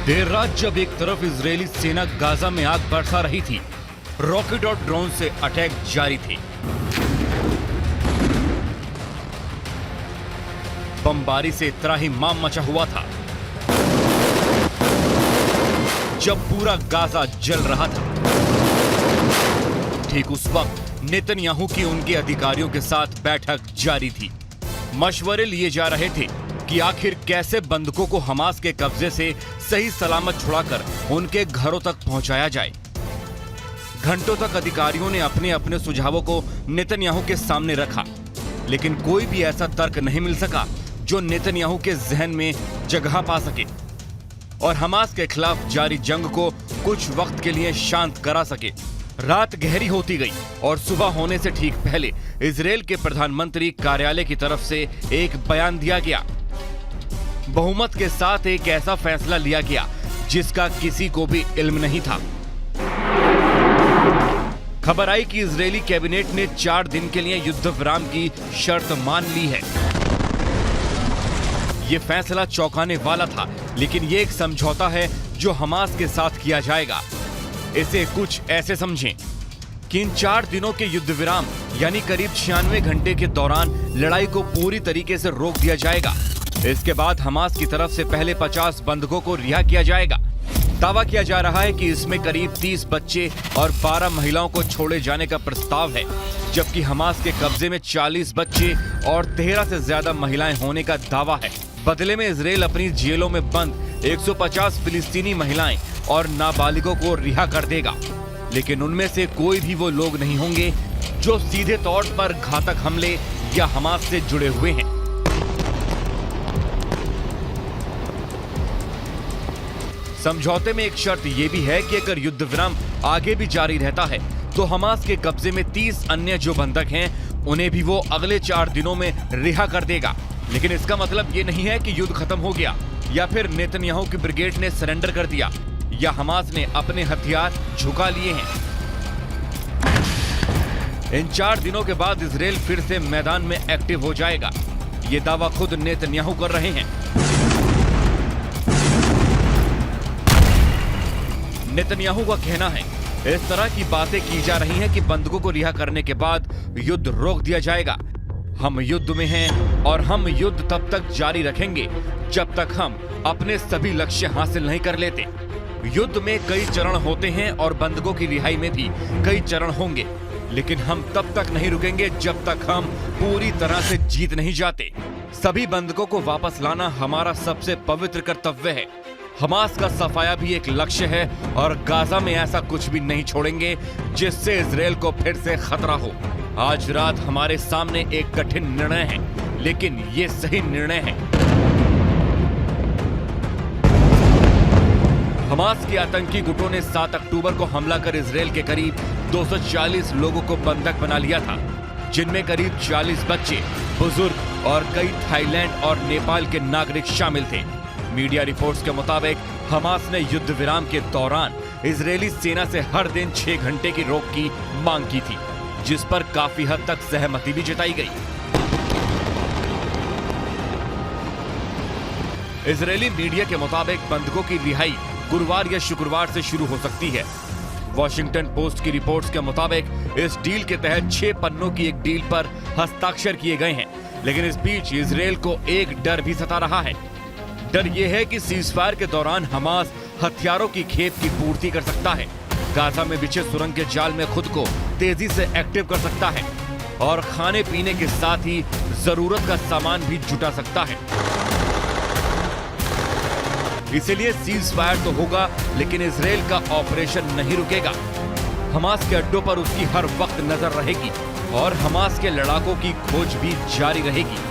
देर रात जब एक तरफ इजरायली सेना गाजा में आग बरसा रही थी, रॉकेट और ड्रोन से अटैक जारी थे। बमबारी से त्राहिमाम मचा हुआ था। जब पूरा गाजा जल रहा था, ठीक उस वक्त नेतन्याहू की उनके अधिकारियों के साथ बैठक जारी थी। मशवरे लिए जा रहे थे कि आखिर कैसे बंधकों को हमास के कब्जे से सही सलामत छुड़ाकर उनके घरों तक पहुंचाया जाए। घंटों तक अधिकारियों ने अपने अपने सुझावों को नेतन्याहू के सामने रखा, लेकिन कोई भी ऐसा तर्क नहीं मिल सका जो नेतन्याहू के जहन में जगह पा सके और हमास के खिलाफ जारी जंग को कुछ वक्त के लिए शांत करा सके। रात गहरी होती गई और सुबह होने से ठीक पहले इजरायल के प्रधानमंत्री कार्यालय की तरफ से एक बयान दिया गया। बहुमत के साथ एक ऐसा फैसला लिया गया जिसका किसी को भी इल्म नहीं था। खबर आई कि इजरायली कैबिनेट ने 4 दिन के लिए युद्ध विराम की शर्त मान ली है। यह फैसला चौंकाने वाला था, लेकिन यह एक समझौता है जो हमास के साथ किया जाएगा। इसे कुछ ऐसे समझें कि इन 4 दिनों के युद्ध विराम यानी करीब 96 घंटे के दौरान लड़ाई को पूरी तरीके से रोक दिया जाएगा। इसके बाद हमास की तरफ से पहले 50 बंधकों को रिहा किया जाएगा। दावा किया जा रहा है कि इसमें करीब 30 बच्चे और 12 महिलाओं को छोड़े जाने का प्रस्ताव है, जबकि हमास के कब्जे में 40 बच्चे और 13 से ज्यादा महिलाएं होने का दावा है। बदले में इजरायल अपनी जेलों में बंद 150 फिलिस्तीनी महिलाएं और नाबालिगों को रिहा कर देगा, लेकिन उनमें से कोई भी वो लोग नहीं होंगे जो सीधे तौर पर घातक हमले या हमास से जुड़े हुए हैं। समझौते में एक शर्त यह भी है कि अगर युद्ध विराम आगे भी जारी रहता है तो हमास के कब्जे में 30 अन्य जो बंधक हैं उन्हें भी वो अगले 4 दिनों में रिहा कर देगा। लेकिन इसका मतलब ये नहीं है कि युद्ध खत्म हो गया या फिर नेतन्याहू की ब्रिगेड ने सरेंडर कर दिया या हमास ने अपने हथियार झुका लिए हैं। इन 4 दिनों के बाद इजरायल फिर से मैदान में एक्टिव हो जाएगा। ये दावा खुद नेतन्याहू कर रहे हैं। नेतन्याहू का कहना है इस तरह की बातें की जा रही हैं कि बंधकों को रिहा करने के बाद युद्ध रोक दिया जाएगा। हम युद्ध में हैं और हम युद्ध तब तक जारी रखेंगे जब तक हम अपने सभी लक्ष्य हासिल नहीं कर लेते। युद्ध में कई चरण होते हैं और बंधकों की रिहाई में भी कई चरण होंगे, लेकिन हम तब तक नहीं रुकेंगे जब तक हम पूरी तरह से जीत नहीं जाते। सभी बंधकों को वापस लाना हमारा सबसे पवित्र कर्तव्य है। हमास का सफाया भी एक लक्ष्य है और गाजा में ऐसा कुछ भी नहीं छोड़ेंगे जिससे इजरायल को फिर से खतरा हो। आज रात हमारे सामने एक कठिन निर्णय है, लेकिन ये सही निर्णय है। हमास के आतंकी गुटों ने 7 अक्टूबर को हमला कर इजरायल के करीब 240 लोगों को बंधक बना लिया था, जिनमें करीब 40 बच्चे, बुजुर्ग और कई थाईलैंड और नेपाल के नागरिक शामिल थे। मीडिया रिपोर्ट्स के मुताबिक हमास ने युद्ध विराम के दौरान इजरायली सेना से हर दिन 6 घंटे की रोक की मांग की थी, जिस पर काफी हद तक सहमति भी जताई गई। इजरायली मीडिया के मुताबिक बंधकों की रिहाई गुरुवार या शुक्रवार से शुरू हो सकती है। वॉशिंगटन पोस्ट की रिपोर्ट्स के मुताबिक इस डील के तहत 6 पन्नों की एक डील पर हस्ताक्षर किए गए हैं, लेकिन इस बीच इजरायल को एक डर भी सता रहा है। डर यह है कि सीजफायर के दौरान हमास हथियारों की खेप की पूर्ति कर सकता है, गाजा में बिछे सुरंग के जाल में खुद को तेजी से एक्टिव कर सकता है और खाने पीने के साथ ही जरूरत का सामान भी जुटा सकता है। इसलिए सीजफायर तो होगा, लेकिन इजरायल का ऑपरेशन नहीं रुकेगा। हमास के अड्डों पर उसकी हर वक्त नजर रहेगी और हमास के लड़ाकों की खोज भी जारी रहेगी।